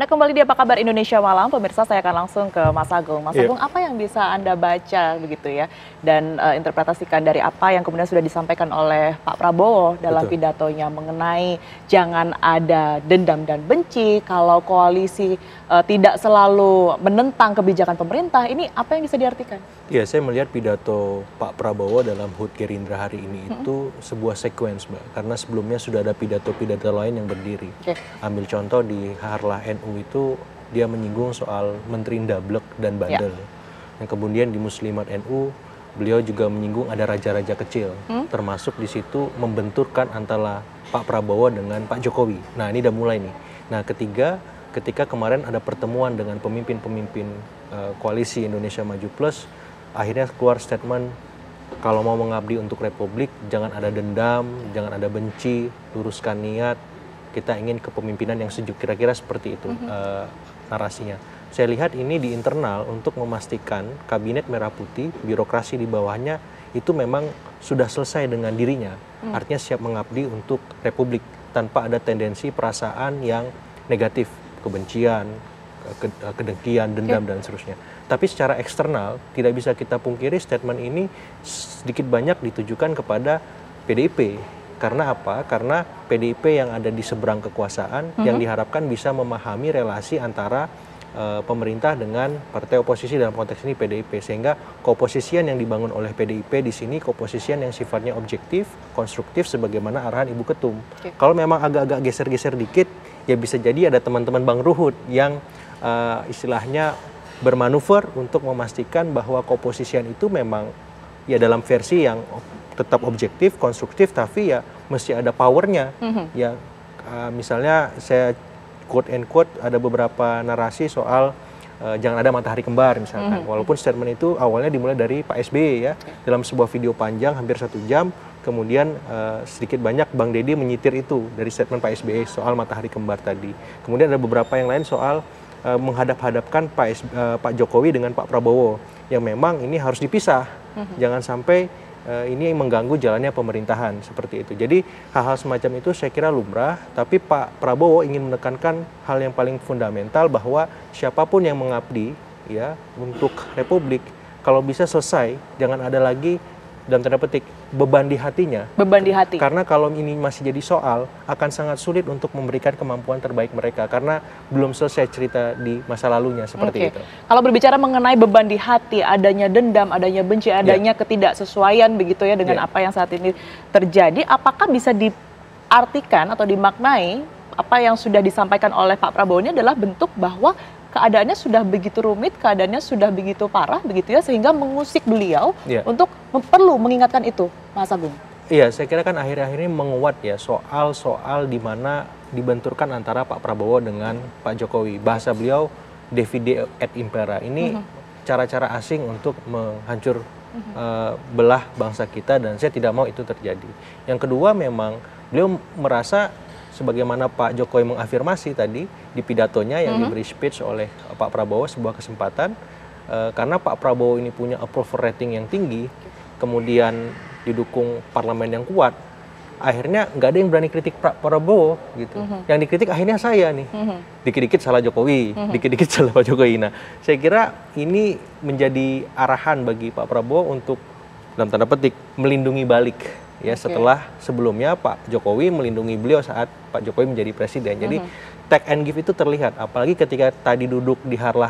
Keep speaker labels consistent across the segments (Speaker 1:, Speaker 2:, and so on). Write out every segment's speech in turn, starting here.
Speaker 1: Anda kembali di Apa Kabar Indonesia Malam, pemirsa. Saya akan langsung ke Mas Agung. Mas Agung, apa yang bisa Anda baca begitu ya, dan interpretasikan dari apa yang kemudian sudah disampaikan oleh Pak Prabowo dalam pidatonya mengenai jangan ada dendam dan benci, kalau koalisi tidak selalu menentang kebijakan pemerintah, ini apa yang bisa diartikan?
Speaker 2: Ya, saya melihat pidato Pak Prabowo dalam HUT Gerindra hari ini itu sebuah sequence, Mbak. Karena sebelumnya sudah ada pidato-pidato lain yang berdiri. Ambil contoh di Harlah NU itu dia menyinggung soal Menteri Ndablek dan bandel. Yang kemudian di Muslimat NU beliau juga menyinggung ada raja-raja kecil. Termasuk di situ membenturkan antara Pak Prabowo dengan Pak Jokowi. Nah, ini udah mulai nih. Nah, ketika kemarin ada pertemuan dengan pemimpin-pemimpin koalisi Indonesia Maju Plus, akhirnya keluar statement, kalau mau mengabdi untuk Republik, jangan ada dendam, jangan ada benci, luruskan niat, kita ingin kepemimpinan yang sejuk, kira-kira seperti itu narasinya. Saya lihat ini di internal untuk memastikan kabinet merah putih, birokrasi di bawahnya, itu memang sudah selesai dengan dirinya. Artinya siap mengabdi untuk Republik, tanpa ada tendensi perasaan yang negatif, kebencian, kedengkian, dendam, dan seterusnya. Tapi secara eksternal tidak bisa kita pungkiri statement ini sedikit banyak ditujukan kepada PDIP. Karena apa? Karena PDIP yang ada di seberang kekuasaan yang diharapkan bisa memahami relasi antara pemerintah dengan partai oposisi, dalam konteks ini PDIP, sehingga keoposisian yang dibangun oleh PDIP di sini keoposisian yang sifatnya objektif, konstruktif sebagaimana arahan Ibu Ketum. Kalau memang agak-agak geser-geser dikit, ya bisa jadi ada teman-teman Bang Ruhut yang istilahnya bermanuver untuk memastikan bahwa keoposisian itu memang ya dalam versi yang tetap objektif, konstruktif, tapi ya mesti ada powernya. Ya misalnya saya quote and quote ada beberapa narasi soal jangan ada matahari kembar misalkan. Walaupun statement itu awalnya dimulai dari Pak SBY ya, dalam sebuah video panjang hampir 1 jam. Kemudian sedikit banyak Bang Deddy menyitir itu dari statement Pak SBY soal matahari kembar tadi. Kemudian ada beberapa yang lain soal menghadap-hadapkan Pak Jokowi dengan Pak Prabowo, yang memang ini harus dipisah. Jangan sampai ini mengganggu jalannya pemerintahan seperti itu. Jadi hal-hal semacam itu saya kira lumrah, tapi Pak Prabowo ingin menekankan hal yang paling fundamental bahwa siapapun yang mengabdi ya untuk Republik, kalau bisa selesai, jangan ada lagi dalam tanda petik beban di hatinya.
Speaker 1: Beban di hati.
Speaker 2: Karena kalau ini masih jadi soal, akan sangat sulit untuk memberikan kemampuan terbaik mereka karena belum selesai cerita di masa lalunya seperti itu.
Speaker 1: Kalau berbicara mengenai beban di hati, adanya dendam, adanya benci, adanya ketidaksesuaian begitu ya dengan apa yang saat ini terjadi, apakah bisa diartikan atau dimaknai apa yang sudah disampaikan oleh Pak Prabowo ini adalah bentuk bahwa keadaannya sudah begitu rumit, keadaannya sudah begitu parah begitu ya, sehingga mengusik beliau untuk perlu mengingatkan itu, Mas Agung?
Speaker 2: Iya, saya kira kan akhir-akhir ini menguat ya soal di mana dibenturkan antara Pak Prabowo dengan Pak Jokowi. Bahasa beliau divide et impera. Ini cara-cara asing untuk menghancur belah bangsa kita, dan saya tidak mau itu terjadi. Yang kedua, memang beliau merasa sebagaimana Pak Jokowi mengafirmasi tadi di pidatonya yang diberi speech oleh Pak Prabowo, sebuah kesempatan karena Pak Prabowo ini punya approval rating yang tinggi, kemudian didukung parlemen yang kuat, akhirnya nggak ada yang berani kritik Pak Prabowo gitu. Yang dikritik akhirnya saya nih, dikit-dikit salah Jokowi, dikit-dikit salah Pak Jokowi. Nah, saya kira ini menjadi arahan bagi Pak Prabowo untuk dalam tanda petik melindungi balik. Ya, setelah sebelumnya Pak Jokowi melindungi beliau saat Pak Jokowi menjadi presiden. Jadi take and give itu terlihat, apalagi ketika tadi duduk di Harlah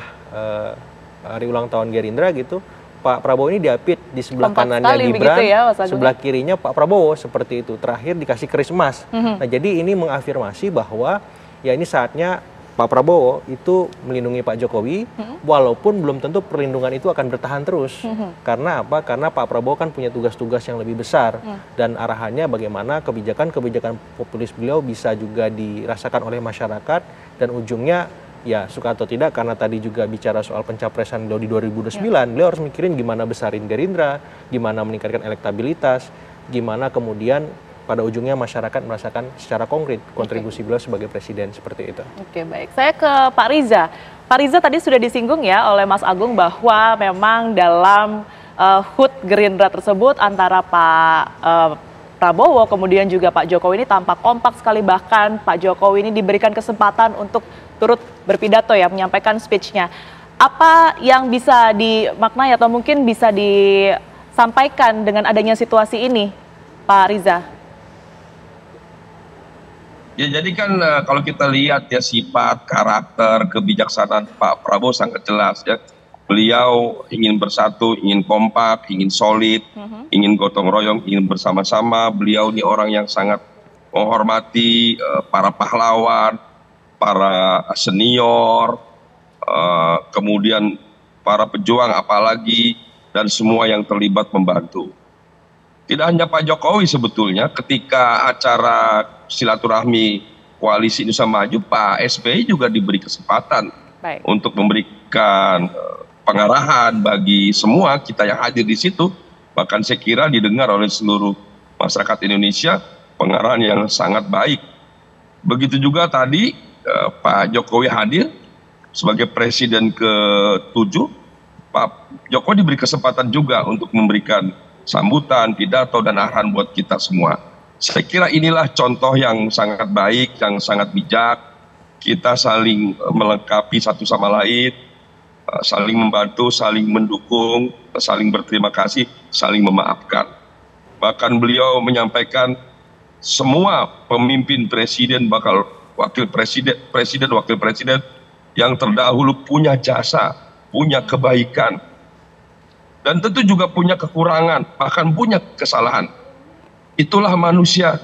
Speaker 2: hari ulang tahun Gerindra gitu, Pak Prabowo ini diapit di sebelah kanannya Gibran, ya, sebelah kirinya Pak Prabowo seperti itu. Terakhir dikasih keris emas. Nah, jadi ini mengafirmasi bahwa ya ini saatnya Pak Prabowo itu melindungi Pak Jokowi, walaupun belum tentu perlindungan itu akan bertahan terus. Karena apa? Karena Pak Prabowo kan punya tugas-tugas yang lebih besar, dan arahannya bagaimana kebijakan-kebijakan populis beliau bisa juga dirasakan oleh masyarakat, dan ujungnya ya suka atau tidak, karena tadi juga bicara soal pencapresan beliau di 2029, beliau harus mikirin gimana besarin Gerindra, gimana meningkatkan elektabilitas, gimana kemudian pada ujungnya masyarakat merasakan secara konkret kontribusi beliau sebagai presiden seperti itu.
Speaker 1: Oke, baik. Saya ke Pak Riza. Pak Riza tadi sudah disinggung ya oleh Mas Agung bahwa memang dalam HUT Gerindra tersebut antara Pak Prabowo, kemudian juga Pak Jokowi ini tampak kompak sekali, bahkan Pak Jokowi ini diberikan kesempatan untuk turut berpidato ya, menyampaikan speech-nya. Apa yang bisa dimaknai atau mungkin bisa disampaikan dengan adanya situasi ini, Pak Riza?
Speaker 3: Ya jadi kan kalau kita lihat ya sifat, karakter, kebijaksanaan Pak Prabowo sangat jelas ya. Beliau ingin bersatu, ingin kompak, ingin solid, ingin gotong royong, ingin bersama-sama. Beliau ini orang yang sangat menghormati para pahlawan, para senior, kemudian para pejuang apalagi, dan semua yang terlibat membantu. Tidak hanya Pak Jokowi sebetulnya, ketika acara silaturahmi Koalisi Indonesia Maju, Pak SBY juga diberi kesempatan untuk memberikan pengarahan bagi semua kita yang hadir di situ. Bahkan saya kira didengar oleh seluruh masyarakat Indonesia pengarahan yang sangat baik. Begitu juga tadi Pak Jokowi hadir sebagai Presiden ke-7. Pak Jokowi diberi kesempatan juga untuk memberikan sambutan, pidato, dan arahan buat kita semua. Saya kira inilah contoh yang sangat baik, yang sangat bijak. Kita saling melengkapi satu sama lain, saling membantu, saling mendukung, saling berterima kasih, saling memaafkan. Bahkan beliau menyampaikan semua pemimpin presiden, bakal wakil presiden yang terdahulu punya jasa, punya kebaikan, dan tentu juga punya kekurangan, bahkan punya kesalahan. Itulah manusia,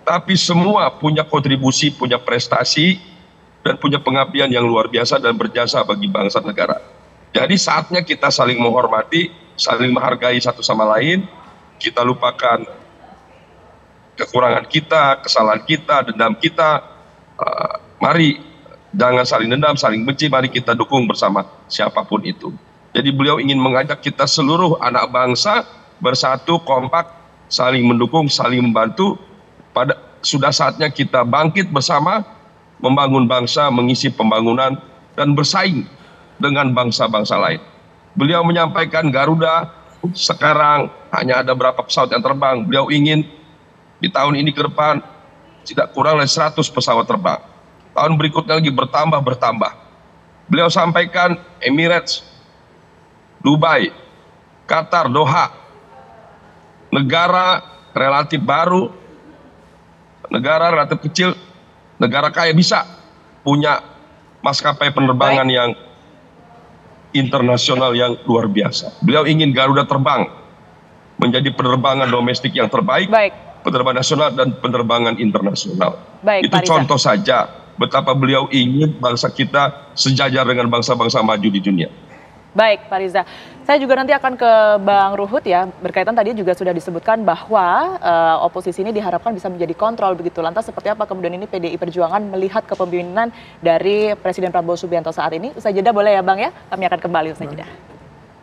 Speaker 3: tapi semua punya kontribusi, punya prestasi, dan punya pengabdian yang luar biasa dan berjasa bagi bangsa negara. Jadi saatnya kita saling menghormati, saling menghargai satu sama lain. Kita lupakan kekurangan kita, kesalahan kita, dendam kita. Mari jangan saling dendam, saling benci, mari kita dukung bersama siapapun itu. Jadi beliau ingin mengajak kita seluruh anak bangsa bersatu, kompak, saling mendukung, saling membantu. Sudah saatnya kita bangkit bersama, membangun bangsa, mengisi pembangunan, dan bersaing dengan bangsa-bangsa lain. Beliau menyampaikan Garuda sekarang hanya ada berapa pesawat yang terbang. Beliau ingin di tahun ini ke depan tidak kurang dari 100 pesawat terbang. Tahun berikutnya lagi bertambah. Beliau sampaikan Emirates, Dubai, Qatar, Doha, negara relatif baru, negara relatif kecil, negara kaya bisa punya maskapai penerbangan yang internasional yang luar biasa. Beliau ingin Garuda terbang menjadi penerbangan domestik yang terbaik, penerbangan nasional dan penerbangan internasional. Itu contoh saja betapa beliau ingin bangsa kita sejajar dengan bangsa-bangsa maju di dunia.
Speaker 1: Baik, Pak Riza. Saya juga nanti akan ke Bang Ruhut ya. Berkaitan tadi juga sudah disebutkan bahwa oposisi ini diharapkan bisa menjadi kontrol begitu. Lantas seperti apa kemudian ini PDI Perjuangan melihat kepemimpinan dari Presiden Prabowo Subianto saat ini? Usai jeda boleh ya Bang ya? Kami akan kembali usai jeda.